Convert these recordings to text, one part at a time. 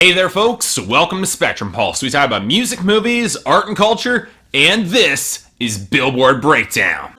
Hey there folks, welcome to Spectrum Pulse. We talk about music, movies, art and culture, and this is Billboard Breakdown.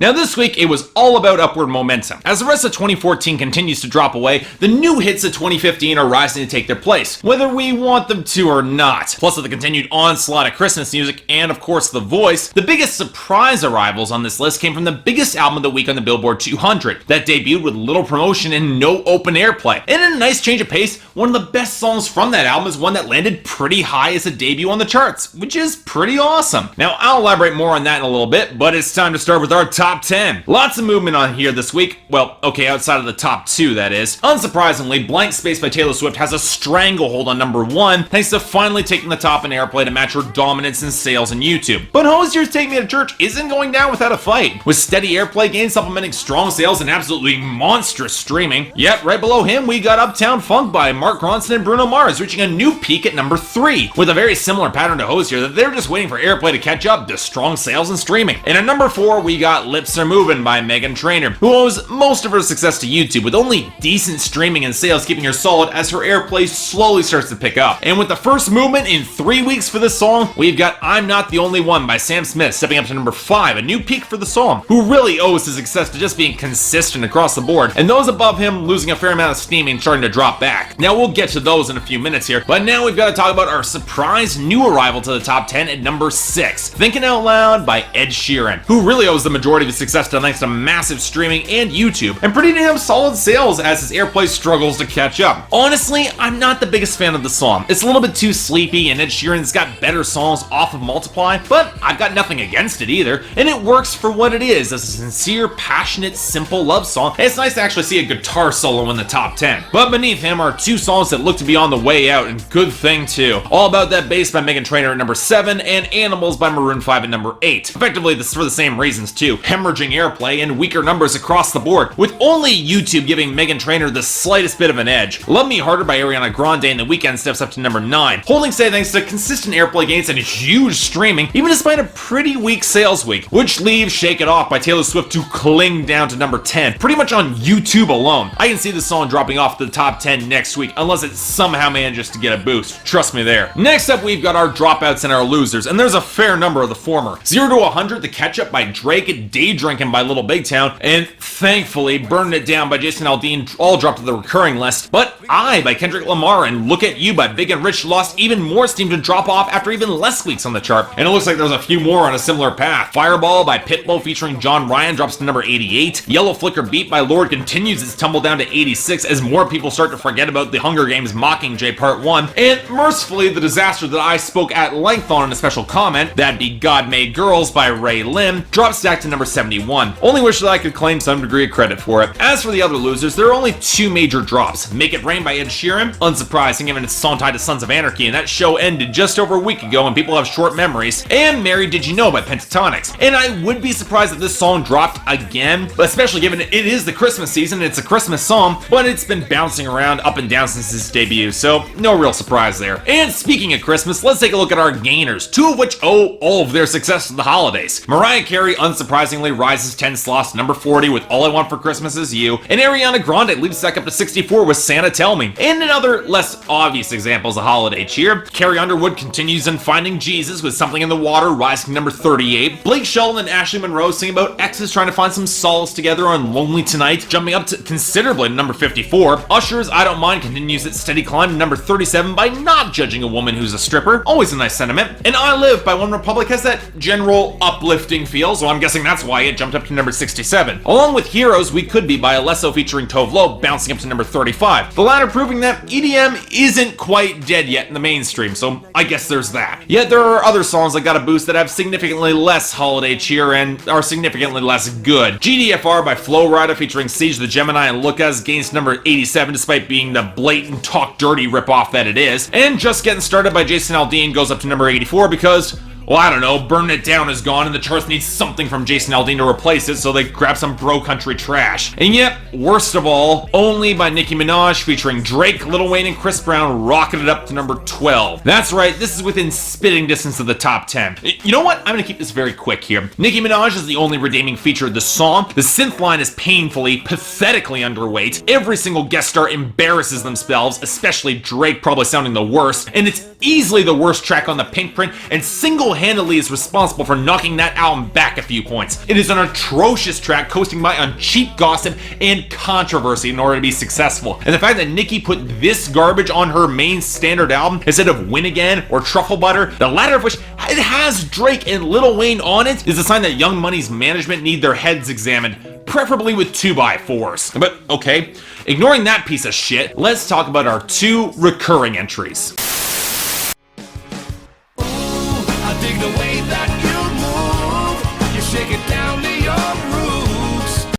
Now this week, it was all about upward momentum. As the rest of 2014 continues to drop away, the new hits of 2015 are rising to take their place, whether we want them to or not. Plus with the continued onslaught of Christmas music and of course The Voice, the biggest surprise arrivals on this list came from the biggest album of the week on the Billboard 200, that debuted with little promotion and no open airplay. And in a nice change of pace, one of the best songs from that album is one that landed pretty high as a debut on the charts, which is pretty awesome. Now I'll elaborate more on that in a little bit, but it's time to start with our top 10. Lots of movement on here this week. Well, okay, outside of the top 2, that is. Unsurprisingly, Blank Space by Taylor Swift has a stranglehold on number 1, thanks to finally taking the top in airplay to match her dominance in sales on YouTube. But Hozier's Take Me to Church isn't going down without a fight, with steady airplay gains supplementing strong sales and absolutely monstrous streaming. Yet, right below him, we got Uptown Funk by Mark Ronson and Bruno Mars, reaching a new peak at number 3, with a very similar pattern to Hozier that they're just waiting for airplay to catch up to strong sales and streaming. And at number 4, we got Lips Are Moving by Meghan Trainor, who owes most of her success to YouTube, with only decent streaming and sales keeping her solid as her airplay slowly starts to pick up. And with the first movement in 3 weeks for this song, we've got I'm Not the Only One by Sam Smith stepping up to number 5, a new peak for the song, who really owes his success to just being consistent across the board, and those above him losing a fair amount of steam and starting to drop back. Now we'll get to those in a few minutes here, but now we've got to talk about our surprise new arrival to the top 10 at number 6, Thinking Out Loud by Ed Sheeran, who really owes the majority of his success to thanks to massive streaming and YouTube, and pretty damn solid sales as his airplay struggles to catch up. Honestly, I'm not the biggest fan of the song. It's a little bit too sleepy, and Ed Sheeran's got better songs off of Multiply, but I've got nothing against it either, and it works for what it is, as a sincere, passionate, simple love song, and it's nice to actually see a guitar solo in the top 10. But beneath him are 2 songs that look to be on the way out, and good thing too. All About That Bass by Meghan Trainor at number 7, and Animals by Maroon 5 at number 8. Effectively, this is for the same reasons too, hemorrhaging airplay and weaker numbers across the board, with only YouTube giving Meghan Trainor the slightest bit of an edge. Love Me Harder by Ariana Grande in The Weeknd steps up to number 9, holding steady thanks to consistent airplay gains and huge streaming, even despite a pretty weak sales week, which leaves Shake It Off by Taylor Swift to cling down to number 10, pretty much on YouTube alone. I can see the song dropping off the top 10 next week, unless it somehow manages to get a boost. Trust me there. Next up, we've got our dropouts and our losers, and there's a fair number of the former. 0 to 100, The Catch Up by Drake, Day Drinking by Little Big Town, and thankfully, Burn It Down by Jason Aldean all dropped to the recurring list, but I by Kendrick Lamar and Look at You by Big and Rich lost even more steam to drop off after even less weeks on the chart, and it looks like there's a few more on a similar path. Fireball by Pitbull featuring John Ryan drops to number 88, Yellow Flicker Beat by Lorde continues its tumble down to 86 as more people start to forget about the Hunger Games Mockingjay Part 1, and mercifully, the disaster that I spoke at length on in a special comment, That'd Be God Made Girls by Ray Lim, drops back to number 71. Only wish that I could claim some degree of credit for it. As for the other losers, there are only 2 major drops. Make It Rain by Ed Sheeran, unsurprising given its song tied to Sons of Anarchy, and that show ended just over a week ago and people have short memories, and Mary Did You Know by Pentatonix. And I would be surprised if this song dropped again, but especially given it is the Christmas season, it's a Christmas song, but it's been bouncing around up and down since its debut, so no real surprise there. And speaking of Christmas, let's take a look at our gainers, 2 of which owe all of their success to the holidays. Mariah Carey unsurprisingly rises 10 slots to number 40 with All I Want for Christmas Is You, and Ariana Grande leaps back up to 64 with Santa Tell Me. And in other, less obvious examples of holiday cheer, Carrie Underwood continues in Finding Jesus with Something in the Water rising to number 38, Blake Shelton and Ashley Monroe sing about exes trying to find some solace together on Lonely Tonight, jumping up to considerably to number 54, Usher's I Don't Mind continues its steady climb to number 37 by not judging a woman who's a stripper, always a nice sentiment, and I Live by One Republic has that general uplifting feel, so I'm guessing that's why it jumped up to number 67. Along with Heroes We Could Be by Alesso featuring Tove Lo bouncing up to number 35, the latter proving that EDM isn't quite dead yet in the mainstream, so I guess there's that. Yet there are other songs that got a boost that have significantly less holiday cheer and are significantly less good. GDFR by Flo Rida featuring Siege the Gemini and Lucas gains number 87 despite being the blatant talk dirty ripoff that it is, and Just Getting Started by Jason Aldean goes up to number 84 because, well, I don't know, Burn It Down is gone and the charts need something from Jason Aldean to replace it, so they grab some bro country trash. And yet, worst of all, Only by Nicki Minaj featuring Drake, Lil Wayne, and Chris Brown rocketed up to number 12. That's right, this is within spitting distance of the top 10. You know what? I'm gonna keep this very quick here. Nicki Minaj is the only redeeming feature of the song. The synth line is painfully, pathetically underweight. Every single guest star embarrasses themselves, especially Drake probably sounding the worst, and it's easily the worst track on the Pink Print, and single-handedly is responsible for knocking that album back a few points. It is an atrocious track coasting by on cheap gossip and controversy in order to be successful. And the fact that Nicki put this garbage on her main standard album instead of Win Again or Truffle Butter, the latter of which it has Drake and Lil Wayne on it, is a sign that Young Money's management need their heads examined, preferably with 2x4s. But okay, ignoring that piece of shit, let's talk about our 2 recurring entries.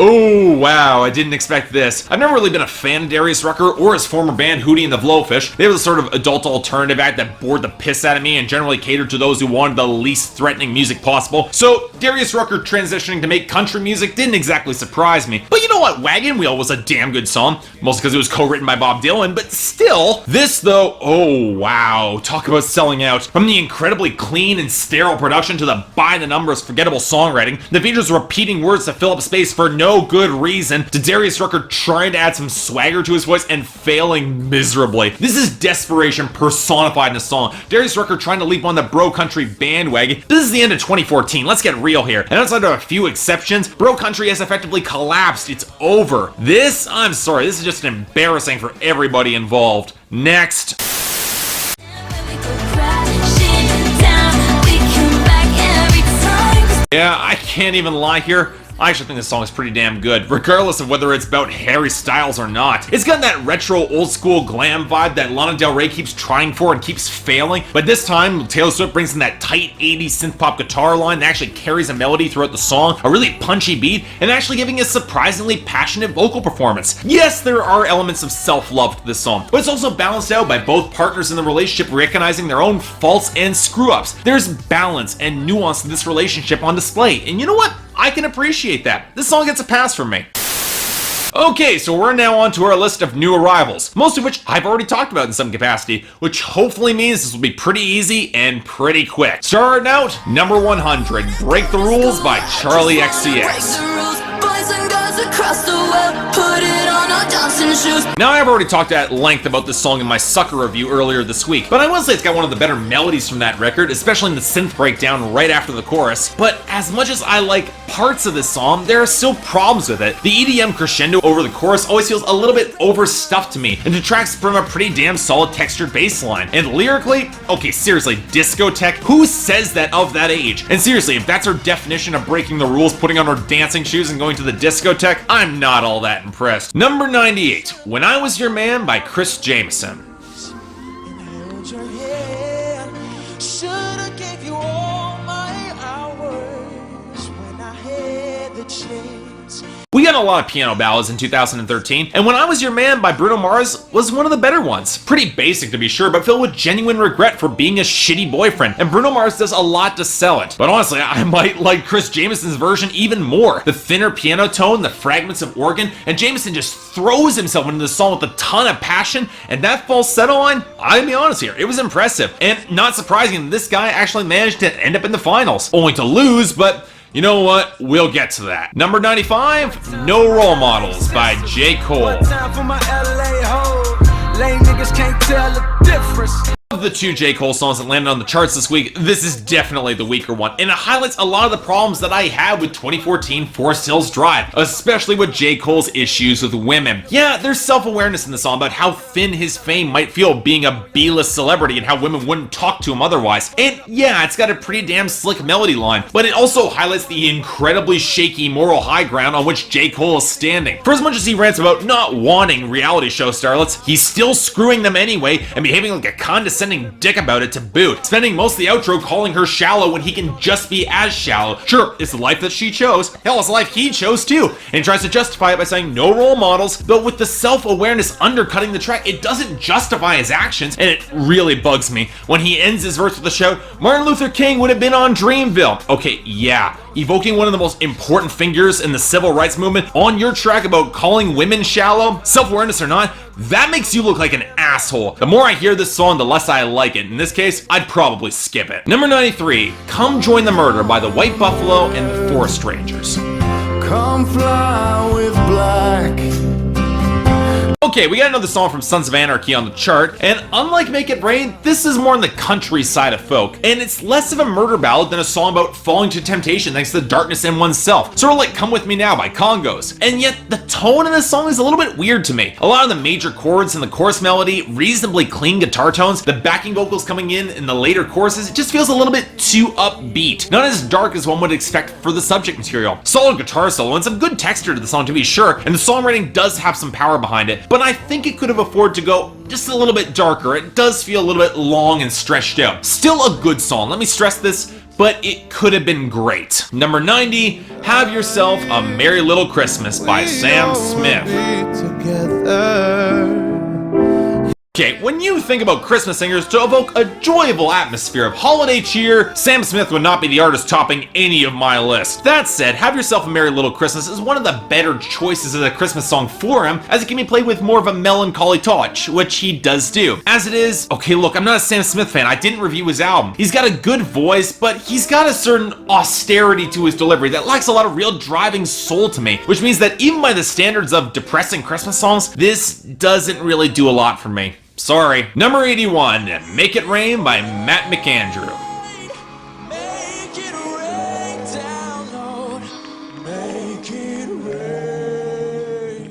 Oh, wow, I didn't expect this. I've never really been a fan of Darius Rucker or his former band Hootie and the Blowfish. They were the sort of adult alternative act that bored the piss out of me and generally catered to those who wanted the least threatening music possible. So Darius Rucker transitioning to make country music didn't exactly surprise me. But you know what? Wagon Wheel was a damn good song, mostly because it was co-written by Bob Dylan, but still. This though, oh wow, talk about selling out. From the incredibly clean and sterile production to the by the numbers forgettable songwriting, the features repeating words to fill up space for no good reason, to Darius Rucker trying to add some swagger to his voice and failing miserably. This is desperation personified in a song. Darius Rucker trying to leap on the bro country bandwagon. This is the end of 2014, let's get real here. And outside of a few exceptions, bro country has effectively collapsed. It's over. This, I'm sorry, this is just embarrassing for everybody involved. Next. Yeah, I can't even lie here. I actually think this song is pretty damn good, regardless of whether it's about Harry Styles or not. It's got that retro old school glam vibe that Lana Del Rey keeps trying for and keeps failing, but this time Taylor Swift brings in that tight 80s synth pop guitar line that actually carries a melody throughout the song, a really punchy beat, and actually giving a surprisingly passionate vocal performance. Yes, there are elements of self-love to this song, but it's also balanced out by both partners in the relationship recognizing their own faults and screw-ups. There's balance and nuance to this relationship on display, and you know what? I can appreciate that. This song gets a pass from me. Okay, so we're now on to our list of new arrivals, most of which I've already talked about in some capacity, which hopefully means this will be pretty easy and pretty quick. Starting out, number 100, Break the Rules by Charli XCX. Now, I've already talked at length about this song in my Sucker review earlier this week, but I will say it's got one of the better melodies from that record, especially in the synth breakdown right after the chorus. But as much as I like parts of this song, there are still problems with it. The EDM crescendo over the chorus always feels a little bit overstuffed to me and detracts from a pretty damn solid textured bass line. And lyrically, okay, seriously, discotheque? Who says that of that age? And seriously, if that's her definition of breaking the rules, putting on her dancing shoes and going to the discotheque, I'm not all that impressed. Number 98, When I Was Your Man by Chris Jamison. We got a lot of piano ballads in 2013, and When I Was Your Man by Bruno Mars was one of the better ones. Pretty basic to be sure, but filled with genuine regret for being a shitty boyfriend, and Bruno Mars does a lot to sell it. But honestly, I might like Chris Jamison's version even more. The thinner piano tone, the fragments of organ, and Jamison just throws himself into the song with a ton of passion, and that falsetto line, I'll be honest here, it was impressive. And not surprising, this guy actually managed to end up in the finals, only to lose, but you know what? We'll get to that. Number 95, No Role Models by J.Cole. Of the 2 J. Cole songs that landed on the charts this week, this is definitely the weaker one, and it highlights a lot of the problems that I had with 2014 Forest Hills Drive, especially with J. Cole's issues with women. Yeah, there's self-awareness in the song about how thin his fame might feel being a B-list celebrity and how women wouldn't talk to him otherwise. And yeah, it's got a pretty damn slick melody line, but it also highlights the incredibly shaky moral high ground on which J. Cole is standing. For as much as he rants about not wanting reality show starlets, he's still screwing them anyway and behaving like a condescending condescending dick about it to boot, spending most of the outro calling her shallow when he can just be as shallow. Sure, it's the life that she chose, hell, it's the life he chose too, and he tries to justify it by saying no role models, but with the self-awareness undercutting the track, it doesn't justify his actions, and it really bugs me when he ends his verse with a shout, Martin Luther King would have been on Dreamville. Okay, yeah, evoking one of the most important figures in the civil rights movement on your track about calling women shallow, self-awareness or not, that makes you look like an asshole. The more I hear this song, the less I like it. In this case, I'd probably skip it. Number 93, Come Join the Murder by the White Buffalo and the Forest Rangers. Come fly with black. Okay, we got another song from Sons of Anarchy on the chart, and unlike Make It Rain, this is more on the country side of folk, and it's less of a murder ballad than a song about falling to temptation thanks to the darkness in oneself, sort of like Come With Me Now by Congos. And yet, the tone in this song is a little bit weird to me. A lot of the major chords in the chorus melody, reasonably clean guitar tones, the backing vocals coming in the later choruses, it just feels a little bit too upbeat. Not as dark as one would expect for the subject material. Solid guitar solo and some good texture to the song to be sure, and the songwriting does have some power behind it, but I think it could have afforded to go just a little bit darker. It does feel a little bit long and stretched out. Still a good song, let me stress this, but it could have been great. Number 90, Have Yourself a Merry Little Christmas by Sam Smith. Okay, when you think about Christmas singers to evoke a joyful atmosphere of holiday cheer, Sam Smith would not be the artist topping any of my list. That said, Have Yourself a Merry Little Christmas is one of the better choices of a Christmas song for him, as it can be played with more of a melancholy touch, which he does do. As it is, okay look, I'm not a Sam Smith fan, I didn't review his album. He's got a good voice, but he's got a certain austerity to his delivery that lacks a lot of real driving soul to me, which means that even by the standards of depressing Christmas songs, this doesn't really do a lot for me. Sorry. Number 81, Make It Rain by Matt McAndrew.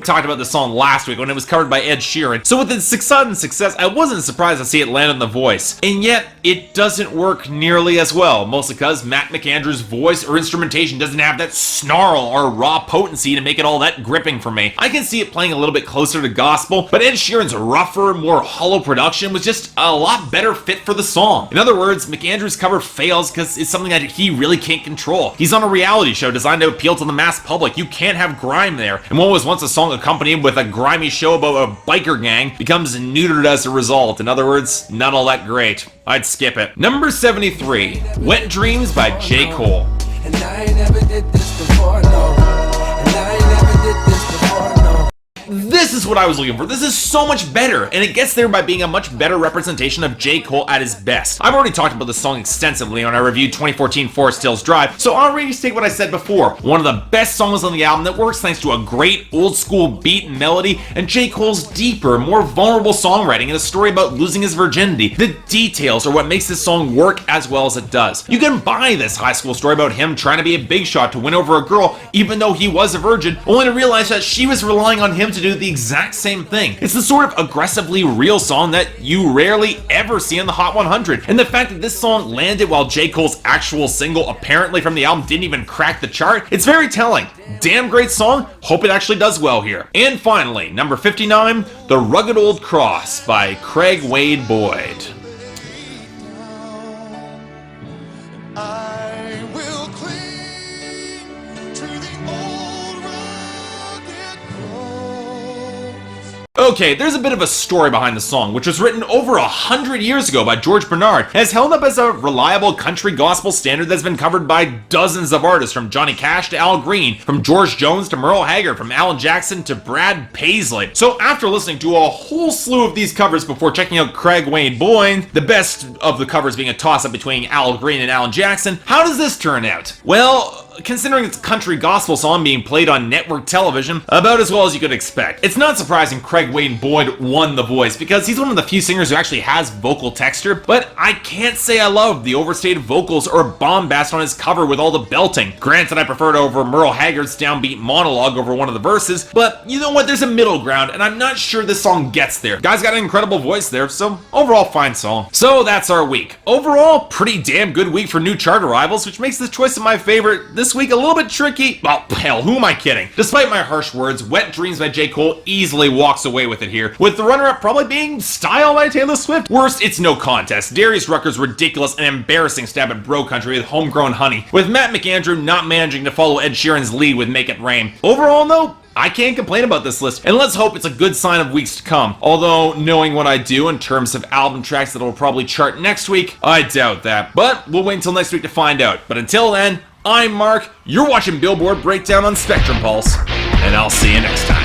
Talked about this song last week when it was covered by Ed Sheeran, so with its sudden success, I wasn't surprised to see it land on The Voice. And yet, it doesn't work nearly as well, mostly because Matt McAndrew's voice or instrumentation doesn't have that snarl or raw potency to make it all that gripping for me. I can see it playing a little bit closer to gospel, but Ed Sheeran's rougher, more hollow production was just a lot better fit for the song. In other words, McAndrew's cover fails because it's something that he really can't control. He's on a reality show designed to appeal to the mass public. You can't have grime there. And what was once a song accompanied with a grimy show about a biker gang becomes neutered as a result. In other words, not all that great. I'd skip it. Number 73, Wet Dreams by J.Cole. And I ain't never did this before, no. And I ain't never did this before, no. This is what I was looking for. This is so much better, and it gets there by being a much better representation of J. Cole at his best. I've already talked about this song extensively when I reviewed 2014 Forest Hills Drive, so I'll restate what I said before. One of the best songs on the album that works thanks to a great old school beat and melody, and J. Cole's deeper, more vulnerable songwriting and a story about losing his virginity. The details are what makes this song work as well as it does. You can buy this high school story about him trying to be a big shot to win over a girl, even though he was a virgin, only to realize that she was relying on him to do the exact same thing. It's the sort of aggressively real song that you rarely ever see on the Hot 100, and the fact that this song landed while J. Cole's actual single apparently from the album didn't even crack the chart, it's very telling. Damn great song, hope it actually does well here. And finally, number 59, The Rugged Old Cross by Craig Wade Boyd. Okay, there's a bit of a story behind the song, which was written over 100 years ago by George Bernard, and has held up as a reliable country gospel standard that's been covered by dozens of artists, from Johnny Cash to Al Green, from George Jones to Merle Haggard, from Alan Jackson to Brad Paisley. So after listening to a whole slew of these covers before checking out Craig Wade Boyd, the best of the covers being a toss-up between Al Green and Alan Jackson, how does this turn out? Well, considering it's a country gospel song being played on network television, about as well as you could expect. It's not surprising Craig Wade Boyd won The Voice, because he's one of the few singers who actually has vocal texture, but I can't say I love the overstated vocals or bombast on his cover with all the belting. Granted, I prefer it over Merle Haggard's downbeat monologue over one of the verses, but you know what, there's a middle ground, and I'm not sure this song gets there. Guy's got an incredible voice there, so overall fine song. So that's our week. Overall, pretty damn good week for new chart arrivals, which makes this choice of my favorite this This week, a little bit tricky. Well, hell, who am I kidding? Despite my harsh words, Wet Dreams by J.Cole easily walks away with it here, with the runner-up probably being Style by Taylor Swift. Worst, it's no contest. Darius Rucker's ridiculous and embarrassing stab at bro country with Homegrown Honey, with Matt McAndrew not managing to follow Ed Sheeran's lead with Make It Rain. Overall, though, I can't complain about this list, and let's hope it's a good sign of weeks to come. Although, knowing what I do in terms of album tracks that will probably chart next week, I doubt that. But we'll wait until next week to find out. But until then, I'm Mark, you're watching Billboard Breakdown on Spectrum Pulse, and I'll see you next time.